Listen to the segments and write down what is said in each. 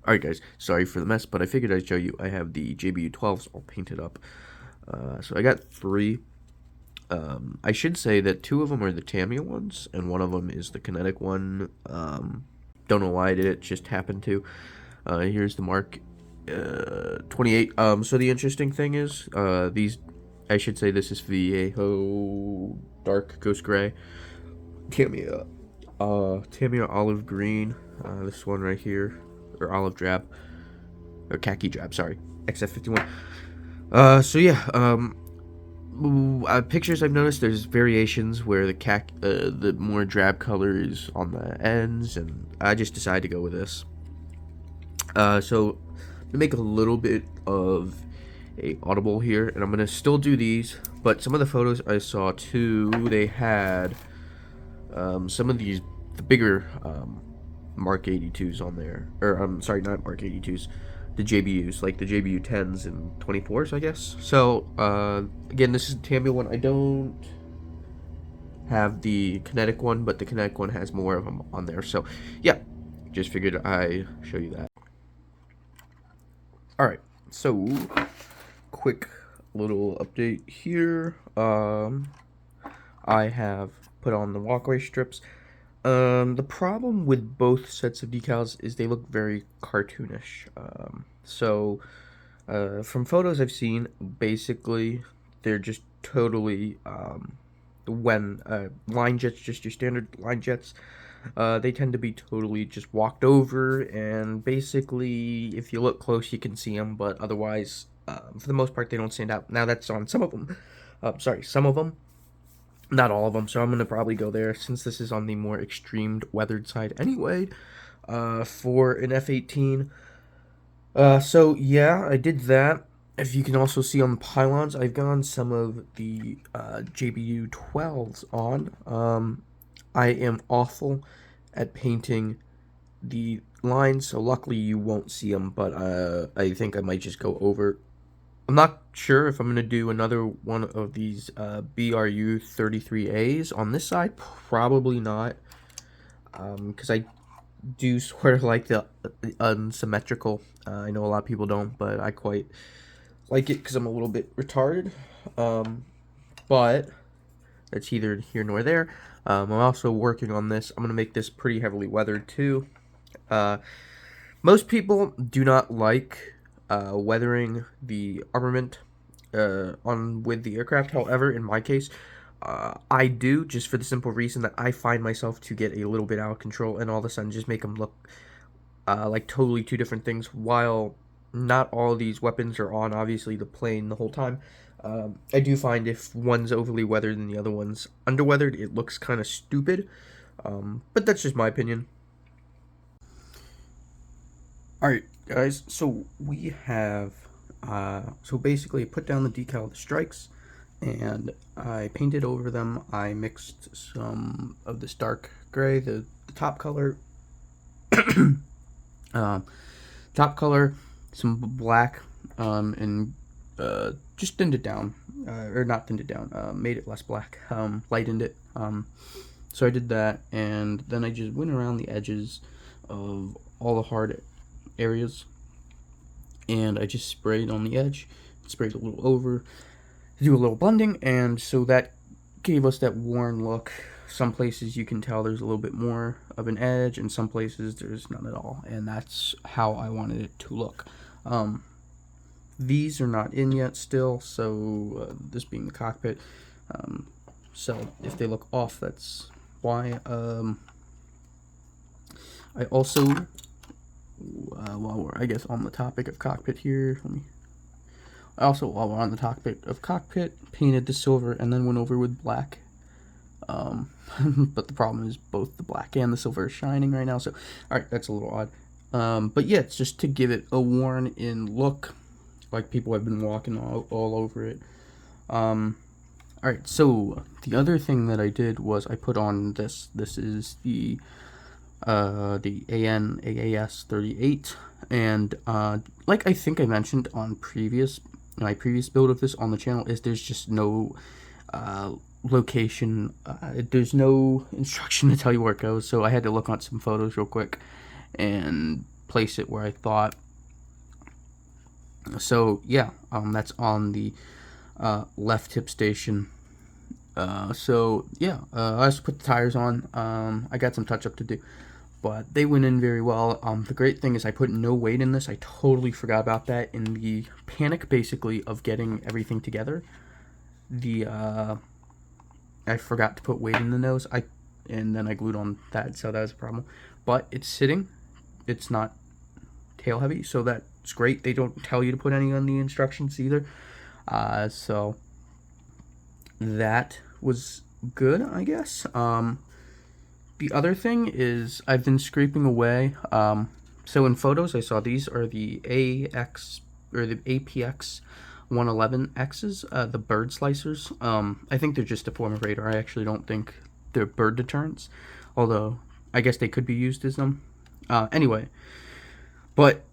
Alright guys, sorry for the mess, but I figured I'd show you. I have the JBU-12s all painted up. So I got 3. I should say that 2 of them are the Tamiya ones, and 1 of them is the Kinetic one. Don't know why I did it, just happened to. Here's the Mark 28. So the interesting thing is, I should say this is Viejo Dark Ghost Gray. Tamiya Olive Green. This one right here, or Olive Drab, or Khaki Drab, sorry, XF51. So yeah, pictures I've noticed there's variations where the more drab color is on the ends, and I just decided to go with this. So to make a little bit of a audible here, and I'm gonna still do these, but some of the photos I saw too, they had some of the bigger Mark 82s on there, or I'm sorry, not Mark 82s, the JBUs, like the JBU 10s and 24s, I guess. So again, this is the Tamiya one. I don't have the Kinetic one, but the Kinetic one has more of them on there. So yeah, just figured I show you that. All right, so quick little update here. I have put on the walkway strips. The problem with both sets of decals is they look very cartoonish. From photos I've seen, basically they're just totally when line jets, just your standard line jets, they tend to be totally just walked over, and basically if you look close you can see them, but otherwise for the most part they don't stand out. Now that's on some of them. Some of them. Not all of them, so I'm going to probably go there, since this is on the more extreme weathered side anyway, for an F-18. So yeah, I did that. If you can also see on the pylons, I've gone some of the JBU 12s on. I am awful at painting the lines, so luckily you won't see them, but I think I might just go over. I'm not sure if I'm going to do another one of these BRU 33As on this side. Probably not, because I do sort of like the unsymmetrical. I know a lot of people don't, but I quite like it because I'm a little bit retarded. But that's neither here nor there. I'm also working on this. I'm going to make this pretty heavily weathered too. Most people do not like weathering the armament with the aircraft. However, in my case, I do, just for the simple reason that I find myself to get a little bit out of control and all of a sudden just make them look like totally two different things. While not all of these weapons are on, obviously, the plane the whole time, I do find if one's overly weathered and the other one's underweathered, it looks kind of stupid. But that's just my opinion. Alright, guys, so we have, so basically I put down the decal of the strikes, and I painted over them. I mixed some of this dark gray, the top color, some black, and just thinned it down, or not thinned it down, made it less black, lightened it. So I did that, and then I just went around the edges of all the hard areas, and I just sprayed on the edge, sprayed a little over to do a little blending, and so that gave us that worn look. Some places you can tell there's a little bit more of an edge, and some places there's none at all, and that's how I wanted it to look. These are not in yet still, so this being the cockpit, so if they look off, that's why. I also, while we're, I guess, on the topic of cockpit here, while we're on the topic of cockpit, painted the silver and then went over with black. But the problem is both the black and the silver are shining right now, so, alright, that's a little odd. But yeah, it's just to give it a worn-in look, like people have been walking all over it. Alright, so the other thing that I did was I put on this. This is the AAS 38, and like I think I mentioned on my previous build of this on the channel, is there's just no location, there's no instruction to tell you where it goes, so I had to look on some photos real quick, and place it where I thought. So yeah, that's on the left tip station. So yeah, I just put the tires on. I got some touch up to do, but they went in very well. The great thing is I put no weight in this. I totally forgot about that in the panic, basically, of getting everything together. I forgot to put weight in the nose. And then I glued on that, so that was a problem. But it's sitting. It's not tail heavy, so that's great. They don't tell you to put any on the instructions either. So that was good, I guess. The other thing is I've been scraping away. So in photos, I saw these are the AX or the APX 111X's, the bird slicers. I think they're just a form of radar. I actually don't think they're bird deterrents, although I guess they could be used as them. Anyway, but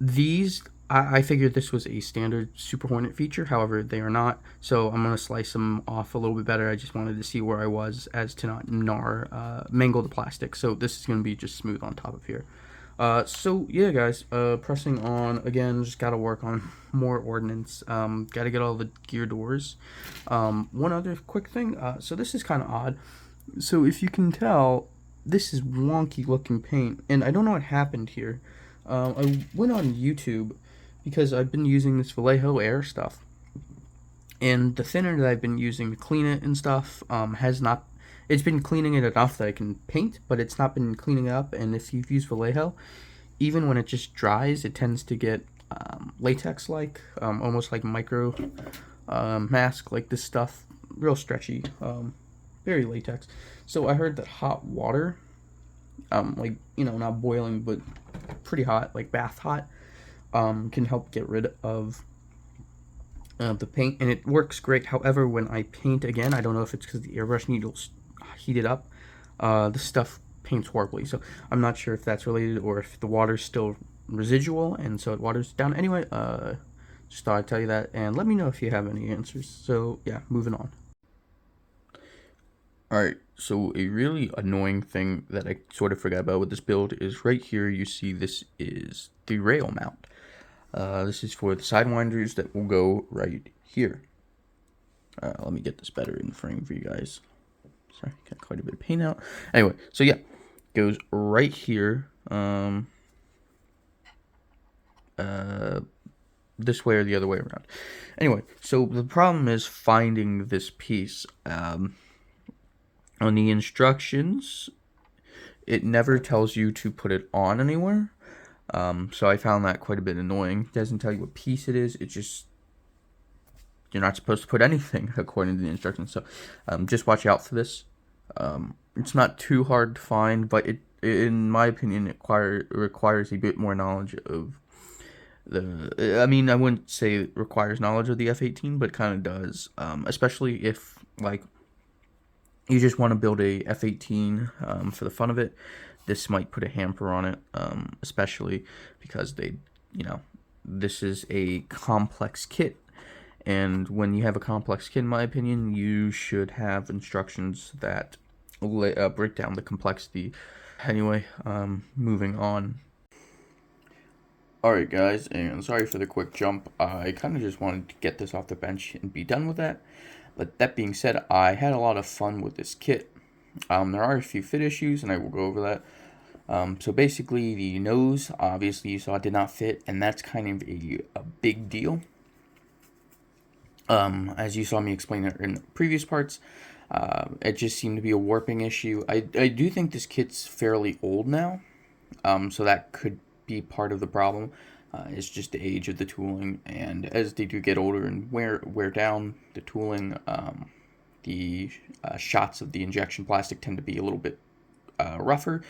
these, I figured this was a standard Super Hornet feature. However, they are not. So I'm going to slice them off a little bit better. I just wanted to see where I was as to not mangle the plastic. So this is going to be just smooth on top of here. So yeah, guys, pressing on again. Just got to work on more ordnance. Got to get all the gear doors. One other quick thing. So this is kind of odd. So if you can tell, this is wonky looking paint, and I don't know what happened here. I went on YouTube because I've been using this Vallejo Air stuff, and the thinner that I've been using to clean it and stuff has not. It's been cleaning it enough that I can paint, but it's not been cleaning it up. And if you've used Vallejo, even when it just dries, it tends to get latex-like, almost like micro mask, like this stuff, real stretchy, very latex. So I heard that hot water, like, not boiling, but pretty hot, like bath hot, can help get rid of the paint, and it works great. However, when I paint again, I don't know if it's because the airbrush needles heated up, the stuff paints horribly. So I'm not sure if that's related or if the water's still residual and so it waters down. Anyway, just thought I'd tell you that, and let me know if you have any answers. So yeah, moving on. Alright, so a really annoying thing that I sort of forgot about with this build is right here you see this is the rail mount. This is for the sidewinders that will go right here. Let me get this better in frame for you guys. Sorry, got quite a bit of paint out. Anyway, so yeah, goes right here. This way or the other way around. Anyway, so the problem is finding this piece. On the instructions, it never tells you to put it on anywhere. So I found that quite a bit annoying. It doesn't tell you what piece it is. It just, you're not supposed to put anything according to the instructions. So just watch out for this. It's not too hard to find, but in my opinion, it requires a bit more knowledge of I wouldn't say it requires knowledge of the F-18, but kind of does. Especially if, like, you just want to build a F-18 for the fun of it. This might put a hamper on it, especially because this is a complex kit. And when you have a complex kit, in my opinion, you should have instructions that break down the complexity. Anyway, moving on. Alright guys, and sorry for the quick jump. I kind of just wanted to get this off the bench and be done with that. But that being said, I had a lot of fun with this kit. There are a few fit issues, and I will go over that. So basically, the nose, obviously you saw, did not fit, and that's kind of a big deal. As you saw me explain it in the previous parts, it just seemed to be a warping issue. I do think this kit's fairly old now, so that could be part of the problem. It's just the age of the tooling, and as they do get older and wear down the tooling, the shots of the injection plastic tend to be a little bit rougher.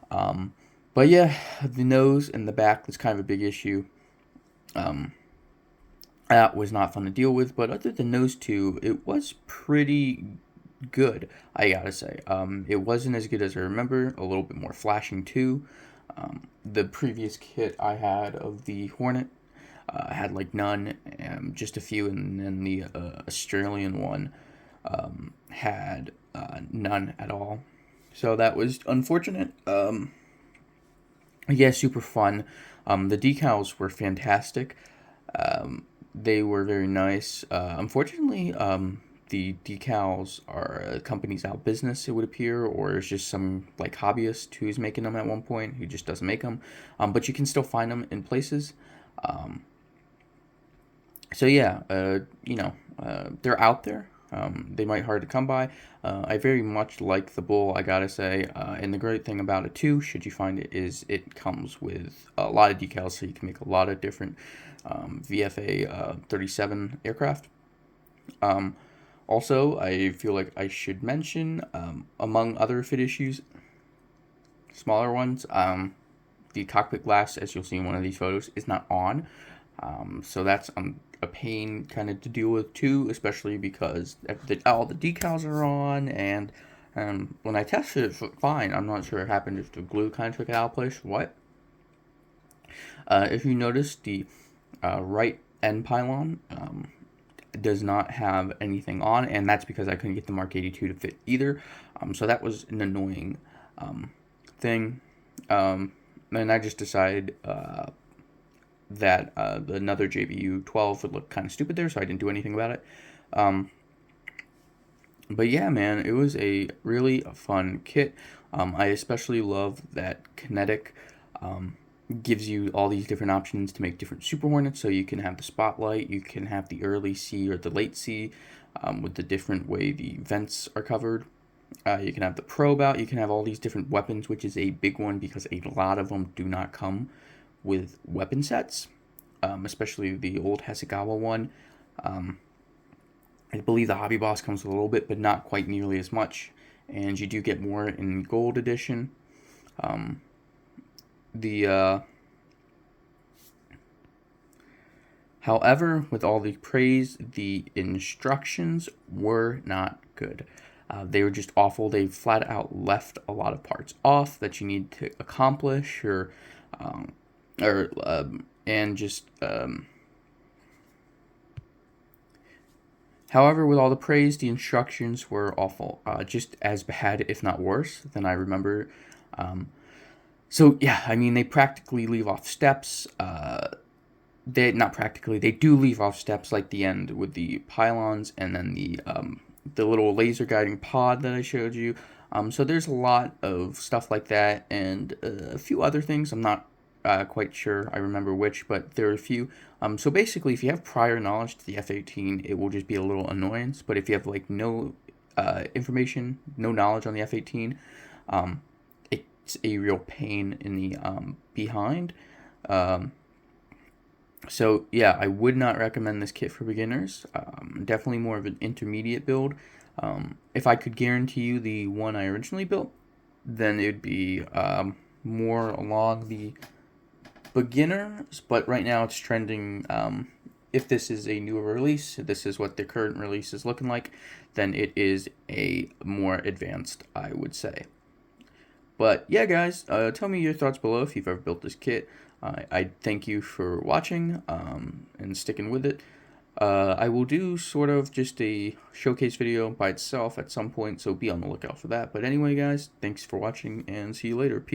But yeah, the nose and the back was kind of a big issue. That was not fun to deal with, but other than those two, it was pretty good, I gotta say. It wasn't as good as I remember, a little bit more flashing too. The previous kit I had of the Hornet had like none, just a few, and then the Australian one had none at all. So that was unfortunate. Yeah, super fun. The decals were fantastic. They were very nice. Unfortunately, the decals are a company's out business, it would appear, or it's just some like hobbyist who's making them at one point who just doesn't make them. But you can still find them in places. Um, so yeah, they're out there. They might hard to come by. I very much like the bull, I gotta say. And the great thing about it too, should you find it, is it comes with a lot of decals, so you can make a lot of different VFA 37 aircraft. Um, Also, I feel like I should mention, among other fit issues, smaller ones, the cockpit glass, as you'll see in one of these photos, is not on. So that's a pain kind of to deal with too, especially because all the decals are on, and when I tested it, fine. I'm not sure what happened if the glue kind of took it out of place. What? If you notice, the right end pylon does not have anything on, and that's because I couldn't get the Mark 82 to fit either. So that was an annoying thing. And I just decided that another JBU 12 would look kind of stupid there, so I didn't do anything about it. But yeah, man, it was a really fun kit. I especially love that Kinetic gives you all these different options to make different Super Hornets. So you can have the Spotlight, you can have the early C or the late C with the different way the vents are covered. You can have the probe out. You can have all these different weapons, which is a big one because a lot of them do not come with weapon sets, especially the old Hasegawa one. I believe the Hobby Boss comes with a little bit, but not quite nearly as much. And you do get more in Gold Edition. However, with all the praise, the instructions were not good. They were just awful. They flat out left a lot of parts off that you need to accomplish, and just. However, with all the praise, the instructions were awful, just as bad, if not worse, than I remember. So yeah, I mean, they practically leave off steps. They not practically, they do leave off steps, like the end with the pylons and then the little laser guiding pod that I showed you. So there's a lot of stuff like that, and a few other things. I'm not quite sure I remember which, but there are a few. So basically, if you have prior knowledge to the F-18, it will just be a little annoyance. But if you have like no information, no knowledge on the F-18, it's a real pain in the behind. So yeah, I would not recommend this kit for beginners. Definitely more of an intermediate build. If I could guarantee you the one I originally built, then it'd be more along the beginners, but right now it's trending. If this is a newer release, this is what the current release is looking like, then it is a more advanced, I would say. But yeah, guys, tell me your thoughts below if you've ever built this kit. I thank you for watching and sticking with it. I will do sort of just a showcase video by itself at some point, so be on the lookout for that. But anyway, guys, thanks for watching, and see you later. Peace.